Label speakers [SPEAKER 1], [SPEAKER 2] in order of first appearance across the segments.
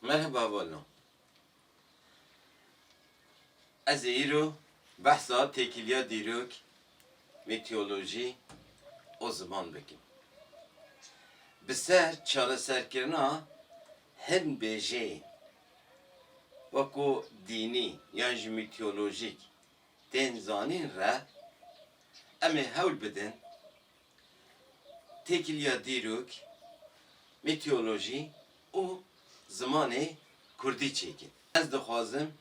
[SPEAKER 1] Merhaba والله. از ایرو بحثا تکیلیا دیروک میتیولوژی o zaman بکیم. بسر چاره سرکرنا هن بیجه وکو دینی یعنی میتیولوژیک دنزانین را اما هول بدن تکیلیا دیروک میتیولوژی o zamanı Kürdi çekin. Az da xwazim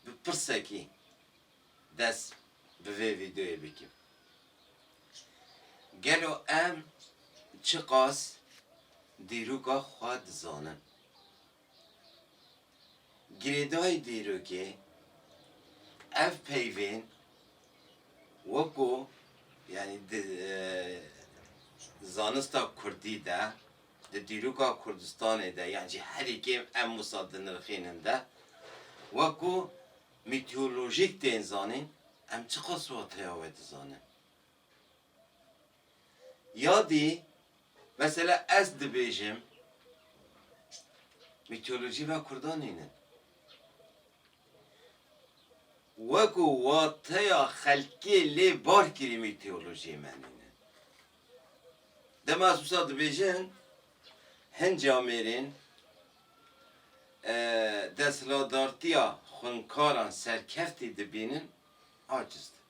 [SPEAKER 1] bi pirsekî dest bi vê videoyê bikim. Gelo em çi qas dîroka xwe dizanin. Girêdayê dîrokê ev peyvên wekû yani zanista Kurdî de di dîroka Kurdistanê de yani herîkê em wisa dinirxînin de wekû meteorolojik tên zanîn em çi qas wateya we dizanin. Yadî mesela ez dibêjim meteoroloji ve Kurdanînin wekû wateya xelkê lê bar kirî meteorolojiyê menînin. Dema ez wisa dibêjin hin camerên desthiladartiya xwinkaran serkeftî dibînin acizdir.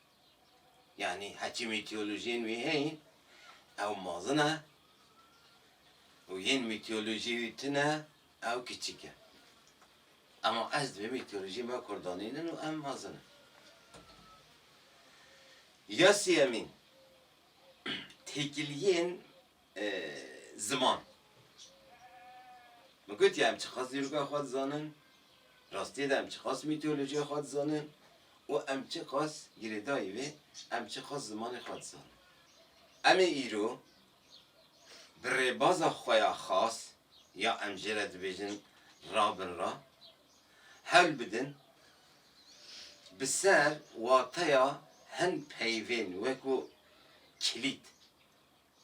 [SPEAKER 1] Yani heçî meteorolojiyên wê heyîn ew mezin e û yên meteorolojî wî tune ew kiçik e. Ama ez dibê meteorolojî me Kurdanînin û em mezin in. Ya sêyemîn têkiliyên ziman. من گوتی ام چه خاص دیروگا خواهد زانن راستی ده ام چه خاص میتئولوژی خواهد زانن و ام چه خاص گریدایی و ام چه خاص زمان خواهد زانن ام ایرو بره باز خواه خاص یا ام جرد بیجن رابن را حل بدن بسر واتیا هن پیوین وکو کلید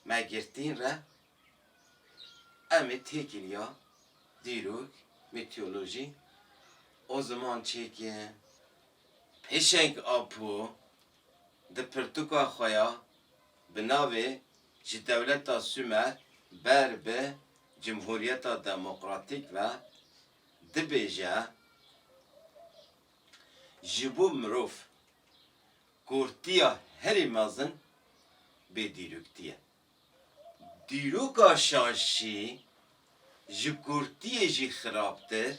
[SPEAKER 1] ما گرتین را ام تکیلیا دیروک meteoroloji o zaman çeki peşenk apu de pertuka xoya binave ji devleta Sümer ber be Cumhuriyeta Demokratik ve dibêje ji bo mirov kurtiya herî mezin bê dîroktiye. Dîroka şaşî ji kurtiyê jî xirabtir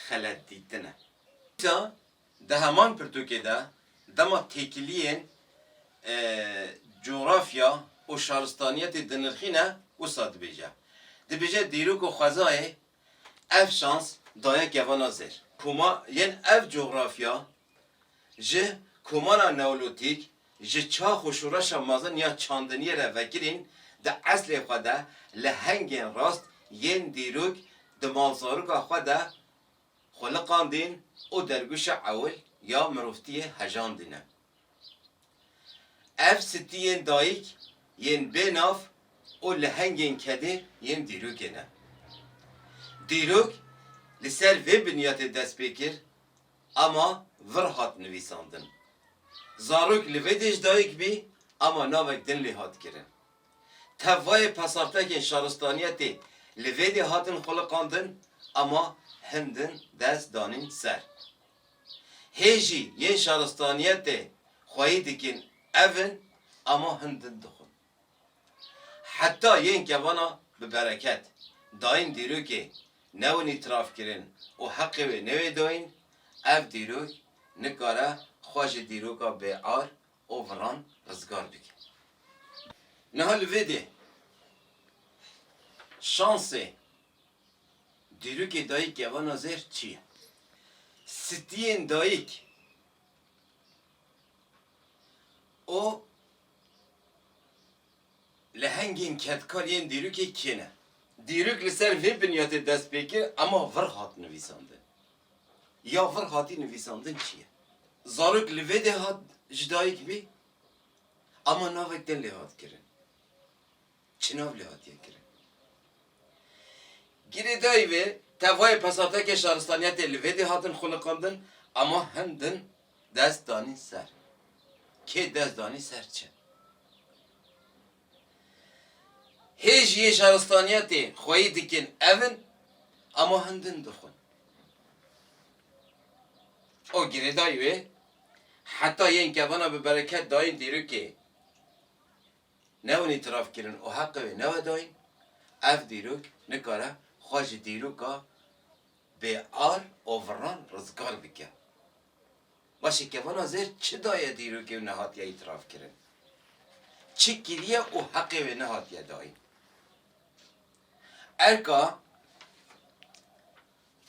[SPEAKER 1] xelet dîtine. Îsa di heman pirtûkê de dema têkiliyên coğrafya û şaristaniyetê dinirxîne wisa dibêje. Dibêje dîrok û xwezayê ev şans daye kevana zêr. Koma yên ev coğrafya ji komana neolîtik ji çax û şûreşa mezin ya çandiniyê re vekirîn di eslê xwe de li hengên rast yên dîrok di malzaroka xwe de xweliqandîn û dergûşa ewil ya mirovtiyê hejandîne. Ev stiyên dayîk yên bênav û li hengên kedê yên dîrokê ne. Dîrok li ser vê binyatê dest pê kir ama vir hat nivîsandin. Zarok li vê dê ji dayîk bî ama navek din lê hat kirin. Tevvayê pesartekên şaristaniyetê li vê dê hatin xweliqandin ama hindin dest danîn ser. Hê jî yên şaristaniyetê xweyî dikin evin ama hindin dixwin. Heta yên kevana bi bereket dayîn dîrokê newin îtiraf kirin û heqê wê newê dayîn ev dîrok nikare xwe ji dîroka bêar û viran rizgar bike. Niha li vê dê şansê dîrokê dayîk kevana zêr çi ye? Stiyên dayîk o li hengên kedkar yên dîrokê kê ne? Dîrok li ser vê binyatê dest pê kir ama vir hat nivîsandin. Ya vir hatî nivîsandin çi ye? Zarok li vê dê hat ji dayîk bî ama navek din lê hat kirin. Çi nav lê hatiye kirin? Girêdayî vê Tevay pasateke şaristaniye telvedi hatın xulukandın ama hemdin dest dani ser. Ki dest dani serçe. Hiç ye şaristaniyeti xoyi dikin evin ama hemdin duxun. O giri dayı hatta yen kevana bir bereket dayın diyor ki ne onu itiraf kirin o hakkı ve ne dayın ev diyor ne kara xoş diyor ka be ar overan rızgar bike. Başı kevana zer çi dayı diyor ki ne hatiye itiraf kirin. Çi kiriye o hakkı ve ne hatiye dayın. Erka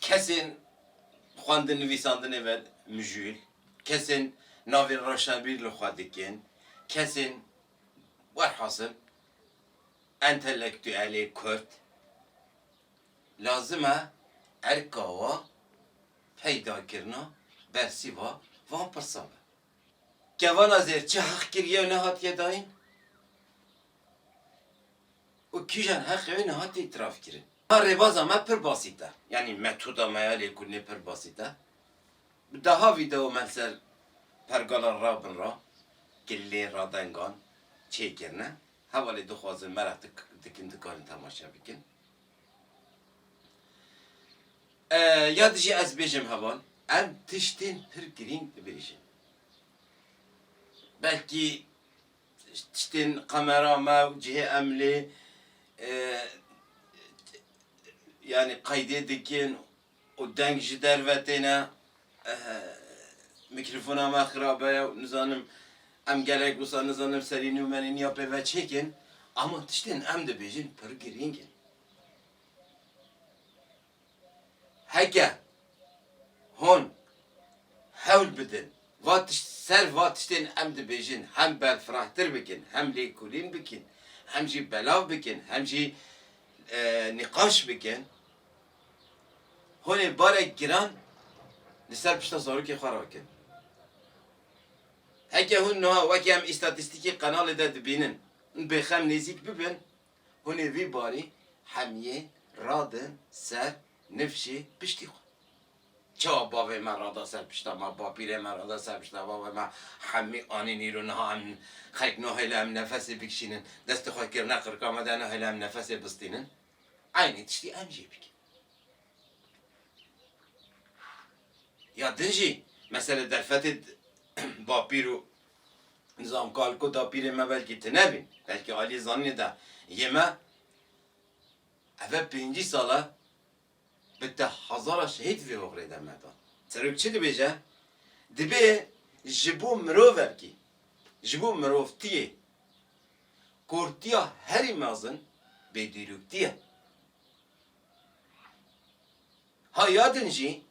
[SPEAKER 1] kesin xwandin nivîsandinê ve mijûl, kesin navê reşebîr li xwe dikin, kesin werhasıl entelektüelê Kurd lazim e erka we peydakirina bersiva van pirsa be. Kevana zêr çi heq kiriye ne hatiye dayîn? O kîjan heqê wê ne hatiye îtiraf kirin. Rêbaza me pir basît e. Yani metoda me ya lêkolînê pir basît e. Daha video me ser pergala rabin ra gillê radengan çêkirine. Hevalê dixwazin merak dikin dikarin temaşa bikin. Ya dijî ez bêjim heval em tiştên pir girîng dibêjin. Belkî tiştên kamera me cihê em lê yani kaydê dikin o deng ji dervetê ne mikrofona me xirabe ye nizanim em gelek wisa nizanim serî nû menî niya pê ve çêkin ama tiştên em dibêjin pir girîng in. Heke hon hewl bidin ser va tiştên em dibêjin hem berfirahtir bikin hem lêkolîn bikin hem jî belav bikin hem jî nîqaş bikin honê barek giran li ser pişta zarokê xwe rakin. Heke hûn niha wekî em îstatîstîkê qenalê de dibînin bêxem nêzik bibin honê vî barî hemiyê radin ser nifşê piştî xwe. Çawa bavê me rada ser pişta me, bapîrê me rada ser pişta bavê me hemî anî nîro niha em xelk nahêle em nefesê bikişînin destê xwe kirine qirka me de nahêle em nefesê bistînin aynî tiştî em jê bikin. Ya din jî mesela derfetê bapîr û nizam kalko dapîrê me belkî tinebin belkî alî zanînê de yê me ev e 5 sala bi te hezara şehîd vê oxirê de me dan. Serok çi dibêje? Dibe ji bo mirovekî, ji bo mirovtiyê kurtiya herî mezin bêdîroktî ye. Ha yadin jî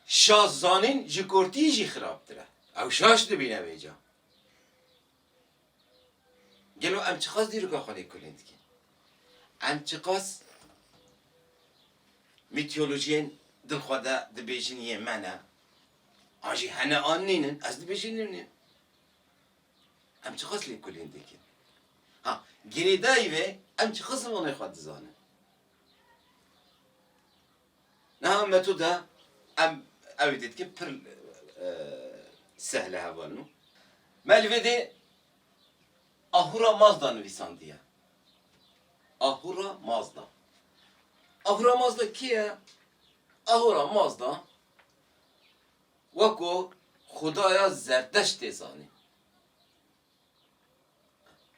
[SPEAKER 1] şazanîn ji kurtî jî xirabtir e. Ew şaş dibîne vêca. Gelo em çi qas dîroka xwe lêkolîn dikin? Em çi qas meteorolojiyên dil xwe de dibêjin yê me ne? An jî hene an nînin, ez dibêjim nînim. Em çi qas lêkolîn dikin? Ha, girêdayî vê em çi qas zimanê xwe dizanin? Niha metoda em ew dît ki pir sehle heval nû. Me li vê de Ahura Mazda nivîsandiye. Ahura Mazda. Ahura Mazda kî ye? Ahura Mazda weko xudaya zerdeştê zanî.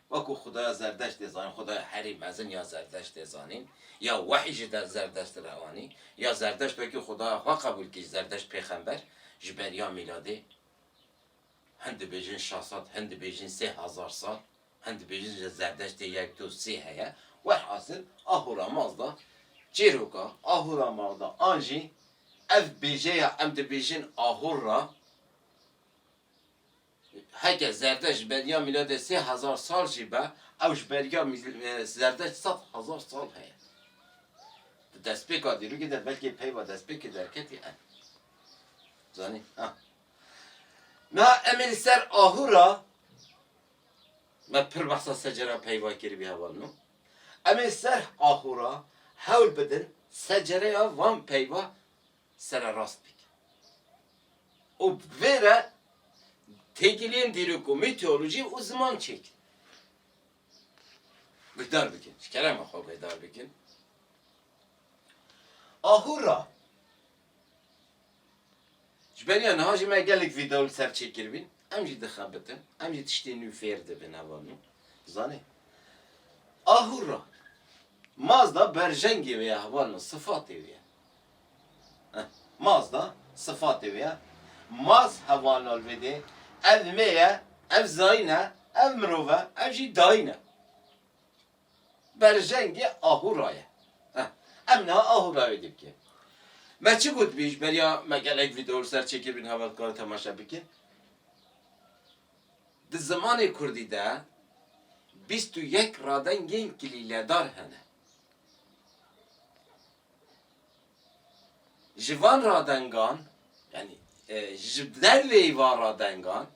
[SPEAKER 1] Weko xudaya zerdeştê zanî, xudaya herî mezin ya zerdeştê zanîn, ya wehî ji der zerdeştir hewanî, ya zerdeşt wekî xudaya xwe qebûl kir zerdeşt pêxember ji beriya mîladê hin dibêjin 600 hin dibêjin 3000 sal hin dibêjin ji zerdeştê 1-2-3 heye welhasıl Ahura Mazda çîroka Ahura Mazda an jî ev bêjeya em dibêjin Ahura heke zerdeşt ji beriya mîladê 3000 sal jî be ew ji beriya zerdeşt 100,000 sal heye. Destpêka dîrokê de belkî peyva destpêkê derketî em. Zanî? Ha. Na em ê li ser Ahura me pir behsa secera peyva kiribî heval nû. Em ê ser Ahura hewl bidin secereya van peyva sera rast bik. O vere tegilin diriku meteoroloji o zaman çek. Gıdar bikin. Şkerem akı gıdar bikin. Ahura. Jbeniya nahaji me gelek videolu ser çekir bin. Emci dixabitin. Emci tişti nüfer dibin avanu. Zani. Ahura. Mazda berjengi veya havanu sıfatı veya. Mazda sıfatı veya. Maz havanu vede. Ev meye, ev zayne, ev mrove, ev jî dayne. Berjengi ahuraya. Emna ahuraya dibki. Me çi gut biş beriya me gelek video ser çekir bin havalkar temaşa bikin. Di zamanê Kurdî de 21 radengên kilîledar hene. Ji van radengan yani ji dervê van radengan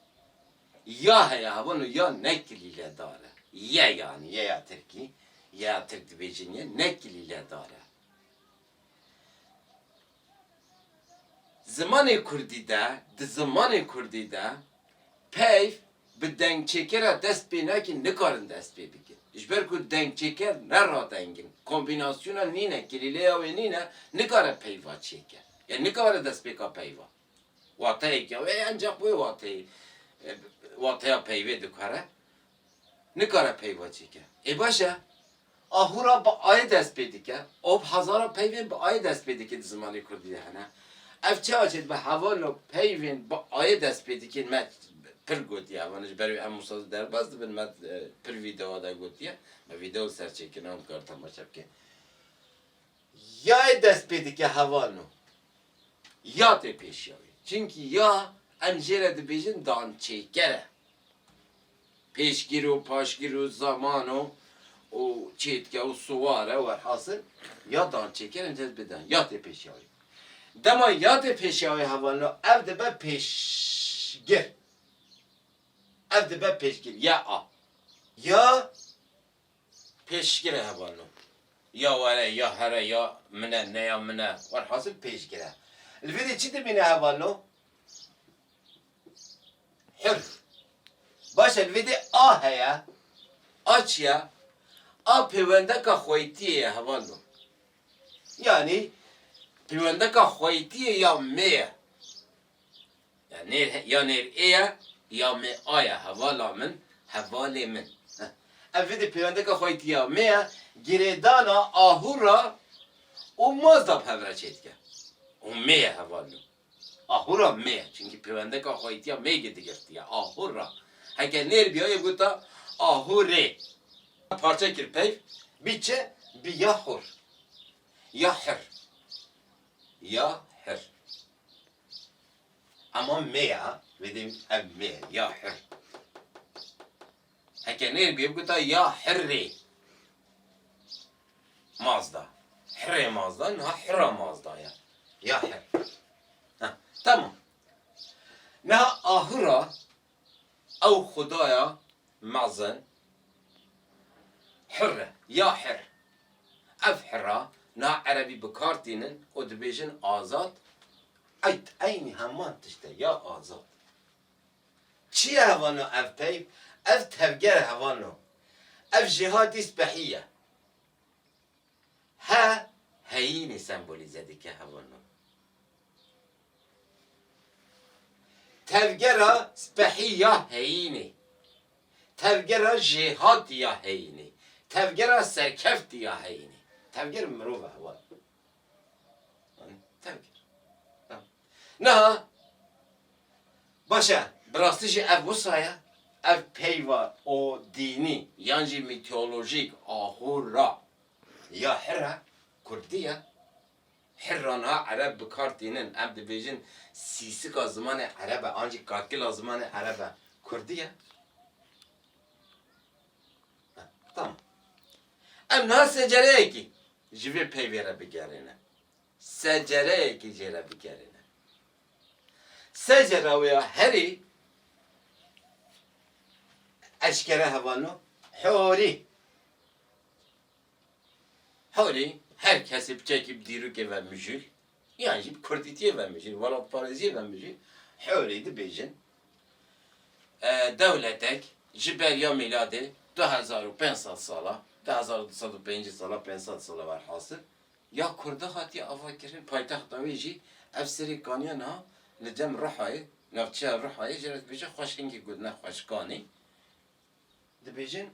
[SPEAKER 1] ya heye havan ya ne kilîledar e. Ye yani ye ya Tirkî ya Tirk dibêjin ye ne kilîledar e. Zamanê Kurdî de di zamanê Kurdî de peyv bi dengçekera dest pê nekin nikarin dest pê bikin. Ji ber ku dengçeker ne radengin. Kombinasyona nîne kilîleya wê nîne nikare peyva çêker. Yani nikare dest pêka peyva. Wateyek ya wê ancak wê wateya peyvê dikare. Nikare peyva çêker. Başa ahura bi ayê dest pê dike. Ob hazara peyvên bi ayê dest pê dike di zamanê Kurdî de hene. Ev çi açet bi hevalo peyvên bi ayê dest pê dikin me pir gotiye hevanij berî em Musa derbas dibin me pir video da gotiye. Me video ser çêkine em kar temaşa bike. Ya dest pê dike hevano. Ya tê pêşiyavê. Çünkü ya em jê re dibêjin dançêker e. Pêşgir û paşgir û zaman û çêtke û suwar e werhasıl ya dançêker em dest bidin ya tê pêşiyavê. Dema ya tê pêşiyavê hevano ev dibe pêşgir. Ev dibe pêşgir ya a. Ya pêşgir e hevano. Ya were ya here ya mine ne ya mine werhasıl pêşgir e. Li vê de çi dibîne hevano? Hir. Başa li vê de a heye. Aç ya. A pêwendeka xweytiyê ye hevano. Yani pêwendeka xweytiyê ya me ye. Ya nêr ê ye ya me a ye hevala min hevalê min. Ev vê de pêwendeka xweytiyê ya me ye girêdana ahura û maz da pevre çêdike. û me ye hevalo. Ahura me ye. Çünkü pêwendeka xweytiya me gidigirtiye. Ahura. Heke nêr biya ye gota ahurê. Parça kir peyv. Biçe bi yahur. Yahir. Yahir. Ama me ya. Vedim ev me yahir. Heke nêr biya gota yahirê. Mazda. Hirê mazda na hira mazda ya. Yahir. Tamam. Na ahura ew xudaya mazin hirre ya hir. Ev hira na Erebî bikartînin û dibêjin azad. Aynî heman tişte ya azad. Çi ye hevano ev peyv? Ev tevger hevano. Ev jihadî spehî he heyînî sembolize dike hevano. Tevgera spehî ya heyînî. Tevgera jihad ya heyînî. Tevgera serkeft ya heyînî. Tevger mirov e heval. Tevger. Neha başa birastî jî ev wisa ye ev peyva o dînî yan jî mitolojik ahura ya hira Kurdî ye. Hirrana Arab bikartînin em dibêjin sîsika zimanê Arab e ancî kakila zimanê Arab e Kurdî ye. Tamam. Em niha secereyekî ji vê peyvê re bigerîne. Secereyekî jê re bigerîne. Secera wê ya herî eşkere hevano hori. Hori herkesi çekip diruk ve müjül. Yani şimdi Kurditiye ve müjül, Valat Pariziye ve müjül. Öyleydi bejin. Devletek, Jiberiya miladi 2500 sala, 2205 sala, 500 sala var hasıl. Ya Kurda hati avakirin paytaxt daveji, efseri kaniya na, licem ruhayı, navçıya ruhayı, jeret beje hoşengi gudne hoşkani. Dibejin,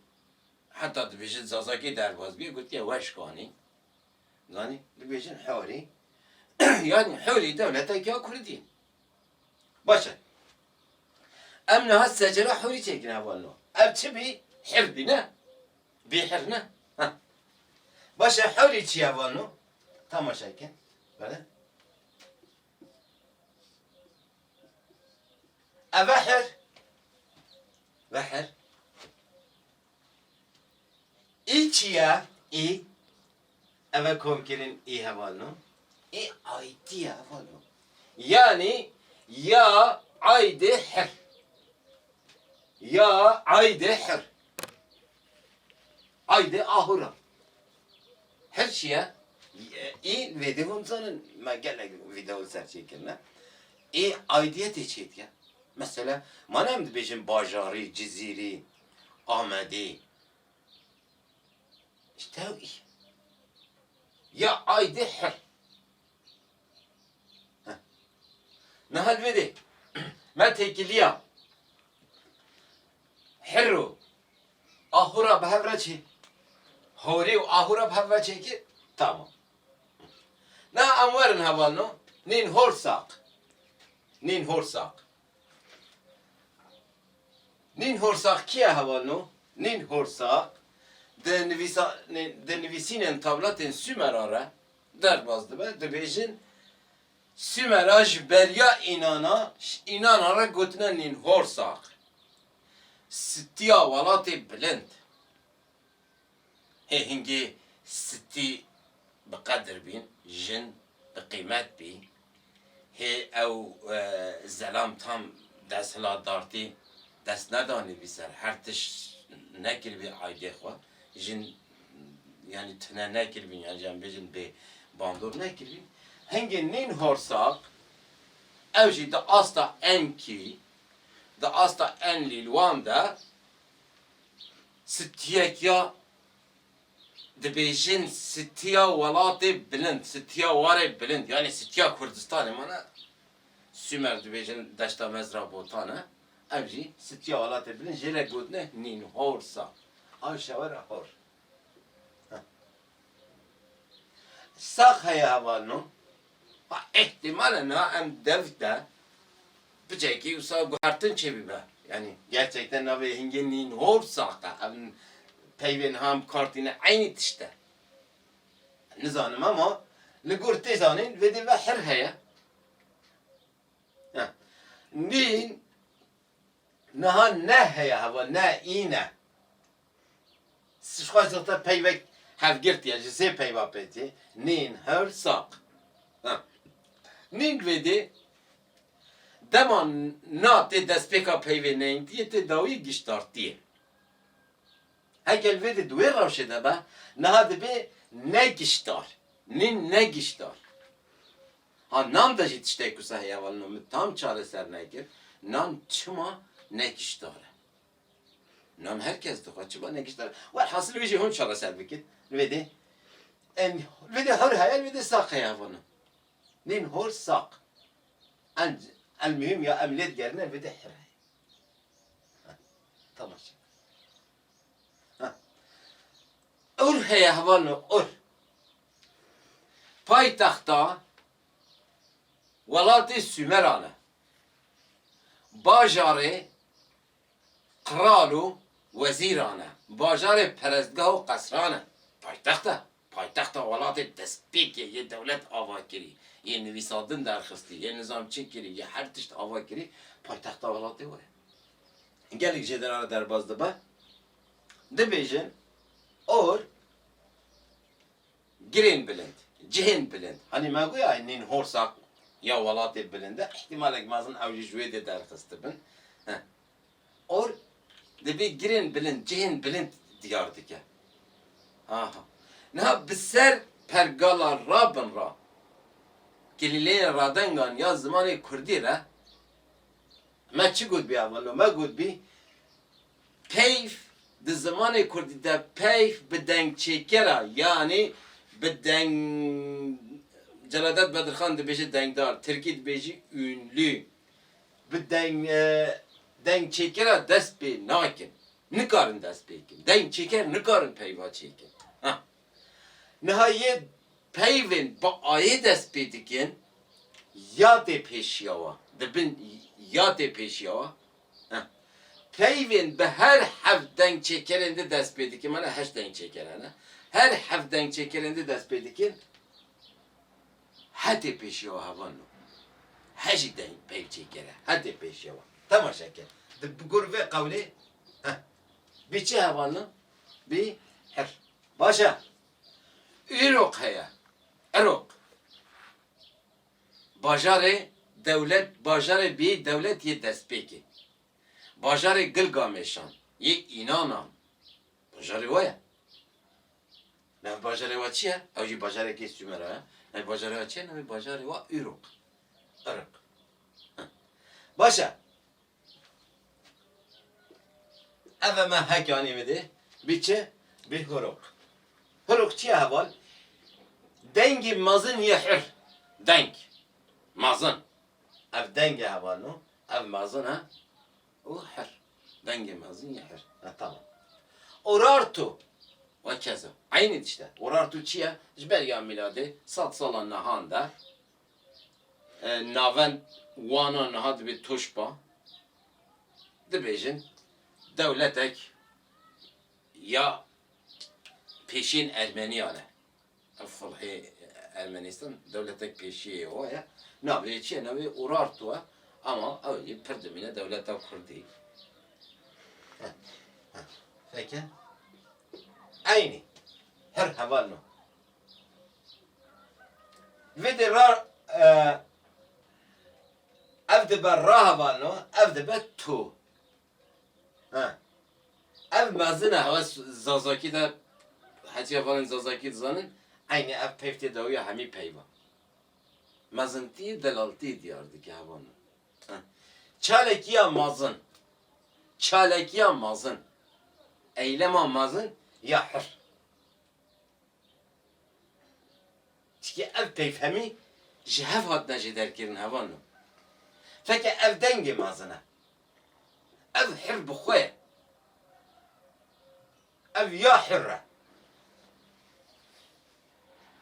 [SPEAKER 1] hatta dibejin zazaki derbaz bir gutiye veşkani. Yani dibejin huri. Yani huri devletek ya Kurdi. Başa. Em neha secere huri çekin havalno. Ev çibi hirdine. Bihirne. Başa huri çi havalno. Tamaşayken. Böyle. Evahir. Vahir. İçiya. İ. Eve komkirin i havalno. İ ayti havalno. Yani ya ayde hir. Ya ayde hir. Ayde ahura. Her şeye iyi videom zanın ma gelek video serçekirne. Aidiyet içet ya. Mesela manem de bejim Bajari, Ciziri, Ahmedi. İşte o iyi. Ya ayde hir. Nahal vedi. Ma tekiliya. Hirru. Ahura behevraçi. Hori و ahura behevraçi ki tamam. Na amvarın havalno. Nin horsak. Nin horsak. Nin horsak kiye havalno? Nin horsak. De nivisinen tavlatın Sümerara derbazdı be. De bejin Sümeraj berya inanara gotine nin horsak. Stiya valatı bilend. Hingi ستي بقدر بين جن بقيمات بي هي او زلام تام دست هلا دارتي دست نداني بيسر هر تش نكل بي عايدي خوا جن يعني تنا نكل بين يعني جنب جن بي باندور نكل بين هنگي نين هورساق او جي دا استا انكي دا استا انلي الوان دا ستيك يا دبیجن ستیا ولات بلند ستیا واره بلند yani ستیا کردستان مانا Sümer dibêjin deşta mezra botana ev jî sitiya welatê bilin jê re gotine nîn horsa ew şewere hor sax heye hevalno ihtimalen ha em dev de bicekî wisa guhertin çebibe yani gerçekten navê hingê nîn hor saqa ev peyvên ham kartîne aynı tişte nizanim ama li gor tê zanîn vedê ve her heye nîn niha ne heye heva ne îne sişxwazata peyvek hevgirtiye ji sê peyva pêtî nîn her saq nîn vedê dema na tê destpêka peyvê neyîntiyê tê dawî giştartiye Hegel vedi duê rewşê de be niha dibe negiştar nîn negiştar ha nan da jî tiştek wisa heye hevalno min tam çareser nekir nan çima negiştar e nan herkes dixwe çima negiştar welhasıl wê jî hûn çareser bikir vedê vedê hor heye vedê saq heye hevalno nîn hor saq el mühim ya em lêd gerine vedê her heye tamam Ur heye hevalno ur. Paytaxta welatê Sümerane. Bajarê qral û wezîrane. Bajarê perestgah û qesrane. Paytaxta welatê destpêkê yê dewlet ava kirî. Yê nivîsadin derxistî, yê nizamçî kirî, yê her tişt ava kirî. Paytaxta welatê were. Gelek jê derare derbaz dibe. Dibêjin or girin bilind, cihin bilind. Hani ma goya nin horsak ya welatê bilinde ihtimalek mazın ew jî ji wê dê derxistibin. Or dibe girin bilind, cihin bilind diyar dike. Aha. Niha bi ser pergala rabin ra Galilean radengan ya zamanı Kurdi ra me çi gud bi avalo me gud bi peyf di zamanı Kurdi de peyf bi denk çekera yani bi denk Celadet Bedirhan dibêje dengdar Tirkî dibêjî ünlü bi denk çekera dest pê nakin nikarin dest pê bikin denk çeker nikarin peyva çekin nihayet peyvên bi ayê dest pê dikin ya tê pêşiyawa dibin ya tê pêşiyawa peyvên bi her hev denk çekerên de dest pê dikin mana heş denk çekeran her hev denk çekerên de dest pê dikin hadi pêşiyawa hevan hejî denk peyv çekere hadi pêşiyawa temaşa kir di gur vê qewlê bi çi hevan bi her başa Irok heye Irok bajarê devlet bajarê bî devlet yê destpêkê bajarê Gilgameşan yê înanan bajarê wa ye nav bajarê wa çi ye ew jî bajarekê Sümer e nav bajarê wa çi ye navê bajarê wa Irok Irok başa ev me hekanê me dê bi çi bi Hirok Hirok çi ye heval dengê mezin yê hir deng mezin ev dengê heval no ev mezin ha o hir dengê mezin yê hir tamam Urartu ve keza aynı işte Urartu çi ye ji ber ya miladê 100 sala nihan de navend wana niha dibe Tuşba dibêjin devletek ya peşin Ermeniyan e Fılhê Ermenistan devletek peşiye o ya navê çi ye navê Urartu e ama ew jî pir dimîne devleta Kurdî peki aynı her heval no ve de ra ev de ber ra heval no ev de be tu ev mezine hava zazaki de hetiye falan zazaki zanın aynı ev peyfte dawiya hemî peyva mezinti delaltî diyardı ki hevan çalekiya mazın çalekiya mazın eylema mazın ya hir çünkü ev peyf hemî ji hev hatine jê derkirin hevan feke ev dengê mazine ev hir bi xwe ye ev ya hir e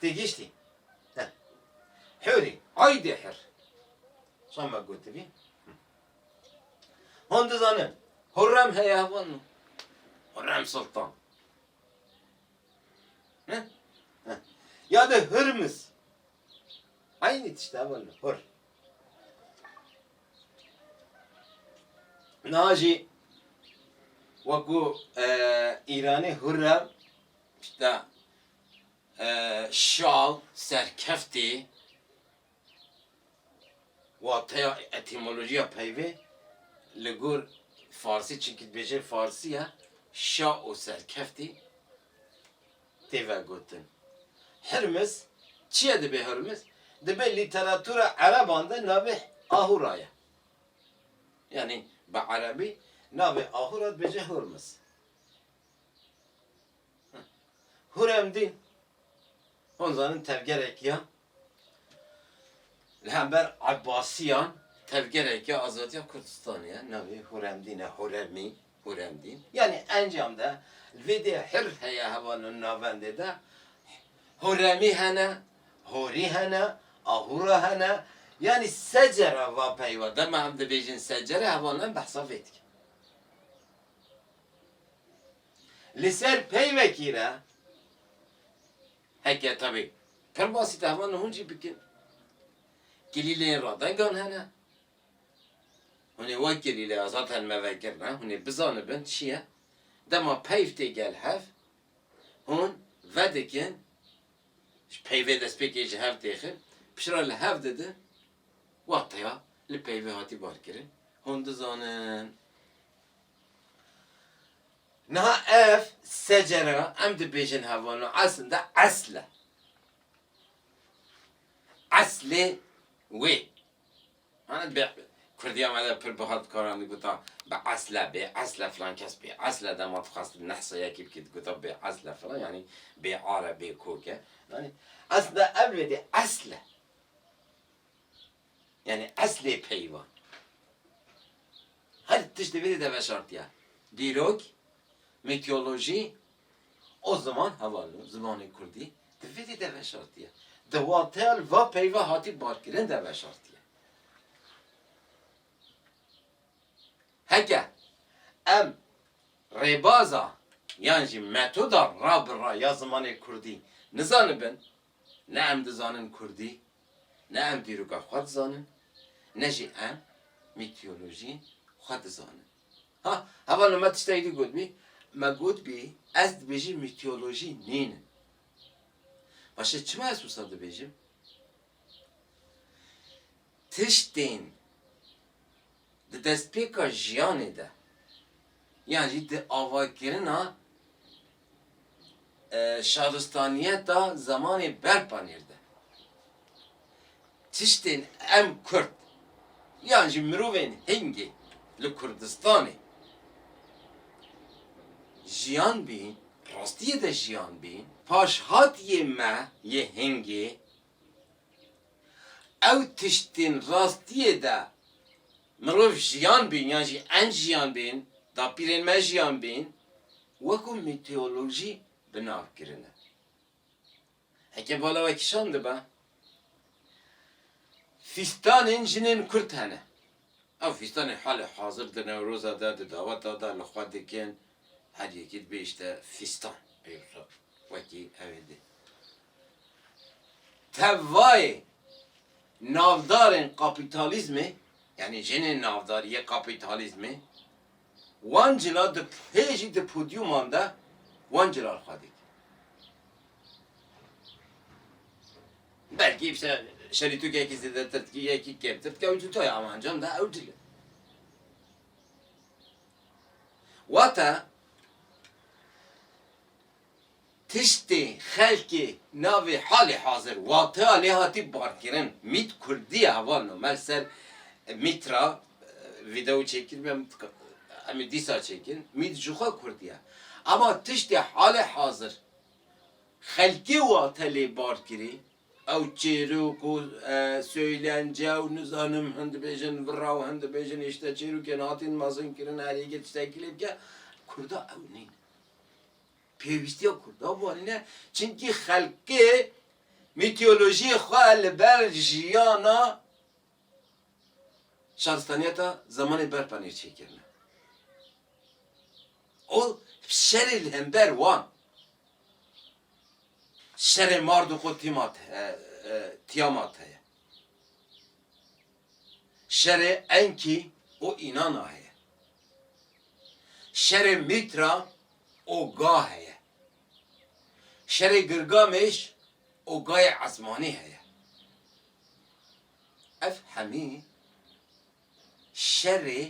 [SPEAKER 1] tê giştî hûrî aydê hir şan me gotibî hûn dizanin Hurrem heye hevan Hurrem Sultan ya da Hürmüz aynı işte hevan hur Naci وەکو ئیرانی Hurrem işte şal serkefti واتەya etimolojiya peyvê li gor Farsî çünkü dibêje Farsî ye şa û serkeftî têve gotin Hürmüz çi ye dibe Hürmüz dibe lîteratûra Ereban de navê Ahura ye yani bi Erebî navê Ahura dibêje Hürmüz Hurrem dîn hûn zanin tevgerekiya li hember Abbasiyan tevgerekiya azadiya Kurdistanê ye navê Hurrem dîn e Hurremî Hurrem dîn yani encamda vê de hir heye hevanın navendê de Hurremî hene Hûrî hene Ahura hene yani secere va peyva deme hem dibêjin secere hevanan behsa vê dike li ser peyvekî re heke tabi pir basît hevan hûn jî bikin Galilean radengan hene hûnê wek Galilea zaten me vekirine hûnê bizanibin çi ye dema peyv tê gel hev hûn vedikin ji peyvê destpêkê ji hev têxin pişra li hev didin wataya li peyvê hatî barkirin hûn dizanin niha ev secera em dibêjin hevan aslında esle اصل وی من به کردی آمده پر بخواد کارانی گوتا به اصل فلان کس به اصل دمات خواست نحسه یکی بکید گوتا به اصل فلان یعنی به عاره به کوکه یعنی اصل اولی اصل یعنی اصل پیوان هر تشت بیده به شرطیه دیروک میتولوژی o zaman havalı zamanı kurdi devedi deve şartiye devatel va peyva hati barkirin deve şartiye heke em rebaza yani metoda rabra ya zamanı kurdi ne zanı ben ne em de zanın kurdi ne em diruka xwad zanın ne jî em meteoroloji xwad zanın ha havalı me tişteydi gotmi me gotbi ez dibêjim meteoroloji nînin. Başa çima ez wisa dibêjim? Tiştên di destpêka jiyanê de yan jî di avakirina şaristaniyeta zamanê berpanêr de tiştên em Kurd yan jî mirovên hingê li Kurdistanê jiyan bin, rastiye de jiyan bin, paşhatiye me ye henge, ev tiştin rastiye de mirov jiyan bin, yani en jiyan bin, da piren me jiyan bin, veku meteoroloji binav kirine. Heke bala ve kişandı be. Fistanın jinin Kürt hene. Ev fistanın hali hazırdır Nevruz'a da, davata da, lükhwa dikin, her yekid bir işte fistan diyorsa vaki evde. Tevvay navdarın kapitalizmi yani jenin navdariye kapitalizmi vancıla de peji de podyumanda vancılar kadik. Belki işte şeritu kekisi de tırtkiye ki keptirt ki ucutoya amancam da ucuyla. Vata tiştê xelkê navê halê hazir wateya lê hatî barkirin mît Kurdî hevalno me ser mîtra video çekir em dîsa çekin mît ji xwe Kurdî ye ama tiştê halê hazir xelkê wate lê barkirî ew çêrok û söylence û nizanim hin dibêjin vira hin dibêjin işte çêrokên hatin mezin kirin herêkê tiştekî lê bike Kurda ew nîne pêwîstiya Kurda varîne çinkî xelkê meteorolojiyê xwe li ber jiyana şaristaniyeta zamanê berpanêr çêkirine. O şerê li hember wan şerê Mardukû Tiyamat heye. Şerê Enkî o İnana heye. Şerê Mîtra o Ga heye. Şerê Gilgameş o Gayê Ezmanî heye. Ev hemî şerê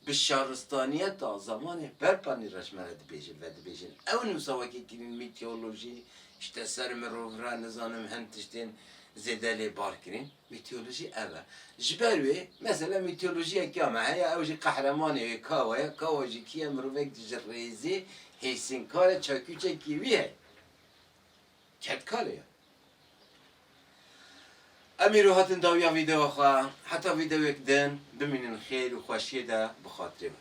[SPEAKER 1] bi şaristaniyeta zamanê berpanî reşmere dibêjin ve dibêjin. Ew nûsa wekî kirîn meteoroloji işte ser mirov re nizanim hin tiştên zêde lê barkirin meteoroloji ev e. Ji ber wê mesela meteorolojiyekî me heye ew jî qehremanê wê Kawa ye. Kawa jî kî ye mirovek ji rêzê hêsînkar e çakûçekî wî heye. Ketkar ye. Em îro hatin dawiya vîdeoya xwe heta vîdeoyek din bimînin xêr û xweşiyê de bi xatirê be.